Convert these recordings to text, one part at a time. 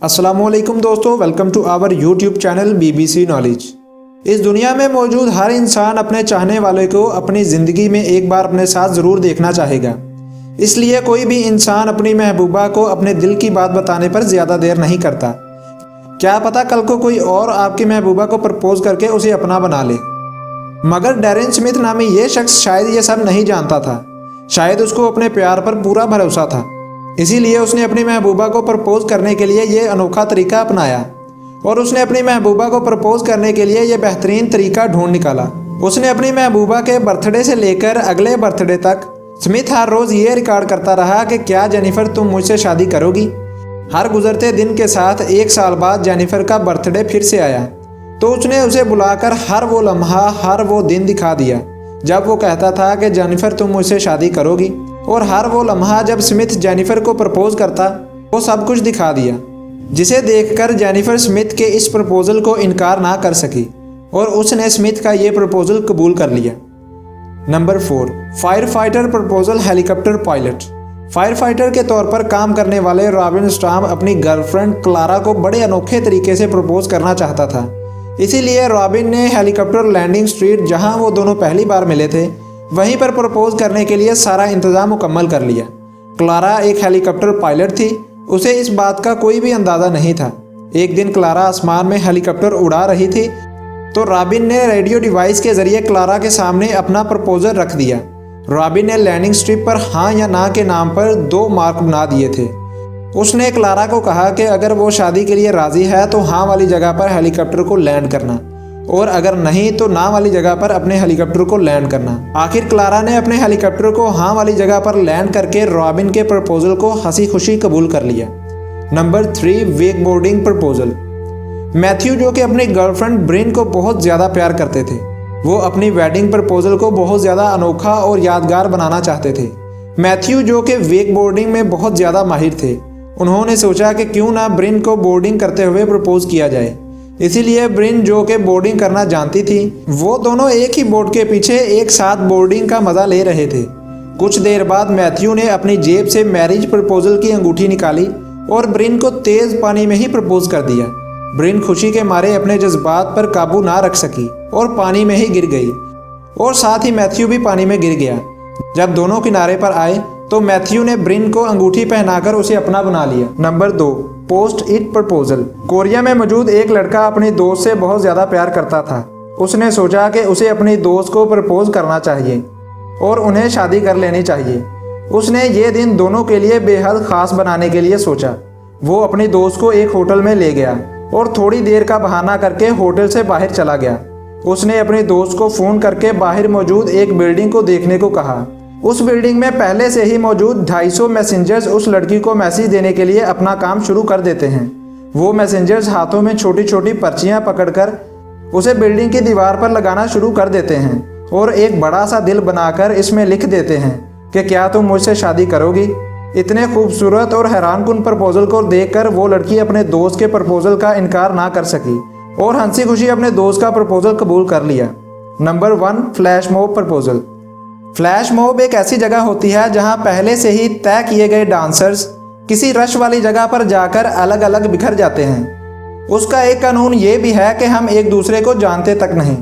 अस्सलामुअलैकुम दोस्तों, welcome to our YouTube channel BBC knowledge. इस दुनिया में मौजूद हर इंसान अपने चाहने वाले को अपनी ज़िंदगी में एक बार अपने साथ ज़रूर देखना चाहेगा। इसलिए कोई भी इंसान अपनी महबूबा को अपने दिल की बात बताने पर ज़्यादा देर नहीं करता। क्या पता कल को कोई और आपकी महबूबा को प्रपोज करके उसे अपना बना ले। मगर डैरेन स्मिथ नामी ये शख्स शायद ये सब नहीं जानता था। शायद उसको अपने प्यार पर पूरा भरोसा था, इसीलिए उसने अपनी महबूबा को प्रपोज करने के लिए ये अनोखा तरीका अपनाया और उसने अपनी महबूबा को प्रपोज करने के लिए ये बेहतरीन तरीका ढूंढ निकाला। उसने अपनी महबूबा के बर्थडे से लेकर अगले बर्थडे तक स्मिथ हर रोज़ ये रिकॉर्ड करता रहा कि क्या जेनिफर तुम मुझसे शादी करोगी। हर गुजरते दिन के साथ 1 साल बाद जेनिफर का बर्थडे फिर से आया तो उसने उसे बुलाकर हर वो लम्हा, हर वो दिन दिखा दिया जब वो कहता था कि जेनिफर तुम मुझसे शादी करोगी, और हर वो लम्हा जब स्मिथ जेनिफर को प्रपोज करता वो सब कुछ दिखा दिया, जिसे देखकर जेनिफर स्मिथ के इस प्रपोजल को इनकार ना कर सकी और उसने स्मिथ का ये प्रपोजल कबूल कर लिया। Number 4, fire fighter proposal helicopter pilot. Fire fighter के तौर पर काम करने वाले रॉबिन स्टॉर्म अपनी गर्लफ्रेंड क्लारा को बड़े अनोखे तरीके से प्रपोज करना चाहता था। इसीलिए रॉबिन ने हेलीकॉप्टर लैंडिंग स्ट्रीट, जहां वो दोनों पहली बार मिले थे, वहीं पर प्रपोज करने के लिए सारा इंतज़ाम मुकम्मल कर लिया। क्लारा एक हेलीकॉप्टर पायलट थी, उसे इस बात का कोई भी अंदाज़ा नहीं था। एक दिन क्लारा आसमान में हेलीकॉप्टर उड़ा रही थी तो रॉबिन ने रेडियो डिवाइस के ज़रिए क्लारा के सामने अपना प्रपोजल रख दिया। रॉबिन ने लैंडिंग स्ट्रिप पर हाँ या ना के नाम पर 2 मार्क बना दिए थे। उसने क्लारा को कहा कि अगर वो शादी के लिए राज़ी है तो हाँ वाली जगह पर हेलीकॉप्टर को लैंड करना, और अगर नहीं तो ना वाली जगह पर अपने हेलीकॉप्टर को लैंड करना। आखिर क्लारा ने अपने हेलीकॉप्टर को हाँ वाली जगह पर लैंड करके रॉबिन के प्रपोजल को हंसी खुशी कबूल कर लिया। नंबर 3, वेक बोर्डिंग प्रपोजल। मैथ्यू, जो कि अपनी गर्लफ्रेंड ब्रिन को बहुत ज़्यादा प्यार करते थे, वो अपनी वेडिंग प्रपोजल को बहुत ज़्यादा अनोखा और यादगार बनाना चाहते थे। मैथ्यू, जो कि वेक बोर्डिंग में बहुत ज़्यादा माहिर थे, उन्होंने सोचा कि क्यों ना ब्रिन को बोर्डिंग करते हुए प्रपोज किया जाए। इसीलिए ब्रिन, जो कि बोर्डिंग करना जानती थी, वो दोनों एक ही बोर्ड के पीछे एक साथ बोर्डिंग का मज़ा ले रहे थे। कुछ देर बाद मैथ्यू ने अपनी जेब से मैरिज प्रपोजल की अंगूठी निकाली और ब्रिन को तेज़ पानी में ही प्रपोज कर दिया। ब्रिन खुशी के मारे अपने जज्बात पर काबू ना रख सकी और पानी में ही गिर गई, और साथ ही मैथ्यू भी पानी में गिर गया। जब दोनों किनारे पर आए तो मैथ्यू ने ब्रिन को अंगूठी पहनाकर उसे अपना बना लिया। Number 2, post it proposal. Korea में मौजूद एक लड़का अपनी दोस्त से बहुत ज़्यादा प्यार करता था। उसने सोचा कि उसे अपनी दोस्त को प्रपोज करना चाहिए और उन्हें शादी कर लेनी चाहिए। उसने ये दिन दोनों के लिए बेहद ख़ास बनाने के लिए सोचा। वो अपनी दोस्त को एक होटल में ले गया और थोड़ी देर का बहाना करके होटल से बाहर चला गया। उसने अपनी दोस्त को फ़ोन करके बाहर मौजूद एक बिल्डिंग को देखने को कहा। उस बिल्डिंग में पहले से ही मौजूद 250 मैसेंजर्स उस लड़की को मैसेज देने के लिए अपना काम शुरू कर देते हैं। वो मैसेंजर्स हाथों में छोटी छोटी पर्चियां पकड़कर उसे बिल्डिंग की दीवार पर लगाना शुरू कर देते हैं और एक बड़ा सा दिल बनाकर इसमें लिख देते हैं कि क्या तुम मुझसे शादी करोगी। इतने खूबसूरत और हैरानकुन प्रपोजल को देखकर वो लड़की अपने दोस्त के प्रपोजल का इनकार ना कर सकी और हंसी खुशी अपने दोस्त का प्रपोजल कबूल कर लिया। Number 1, flash mob proposal. Flash mob एक ऐसी जगह होती है जहां पहले से ही तय किए गए डांसर्स किसी रश वाली जगह पर जाकर अलग अलग बिखर जाते हैं। उसका एक कानून ये भी है कि हम एक दूसरे को जानते तक नहीं,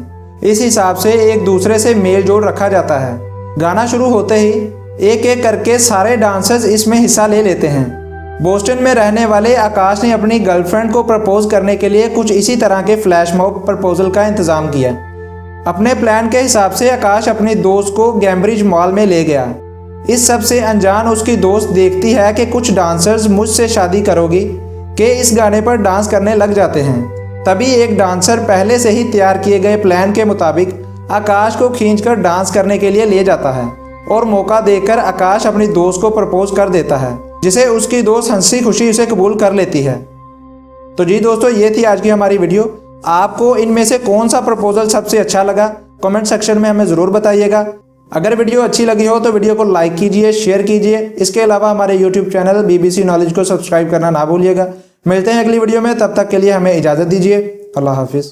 इस हिसाब से एक दूसरे से मेल जोल रखा जाता है। गाना शुरू होते ही एक एक करके सारे डांसर्स इसमें हिस्सा ले लेते हैं। बोस्टन में रहने वाले आकाश ने अपनी गर्लफ्रेंड को प्रपोज करने के लिए कुछ इसी तरह के फ्लैश मॉब प्रपोजल का इंतज़ाम किया। अपने प्लान के हिसाब से आकाश अपनी दोस्त को कैम्ब्रिज मॉल में ले गया। इस सब से अनजान उसकी दोस्त देखती है कि कुछ डांसर्स मुझसे शादी करोगी के इस गाने पर डांस करने लग जाते हैं। तभी एक डांसर पहले से ही तैयार किए गए प्लान के मुताबिक आकाश को खींचकर डांस करने के लिए ले जाता है और मौका देकर आकाश अपनी दोस्त को प्रपोज कर देता है, जिसे उसकी दोस्त हंसी खुशी उसे कबूल कर लेती है। तो जी दोस्तों, ये थी आज की हमारी वीडियो। आपको इनमें से कौन सा प्रपोजल सबसे अच्छा लगा कमेंट सेक्शन में हमें ज़रूर बताइएगा। अगर वीडियो अच्छी लगी हो तो वीडियो को लाइक कीजिए, शेयर कीजिए। इसके अलावा हमारे यूट्यूब चैनल BBC नॉलेज को सब्सक्राइब करना ना भूलिएगा। मिलते हैं अगली वीडियो में, तब तक के लिए हमें इजाज़त दीजिए। अल्लाह हाफिज़।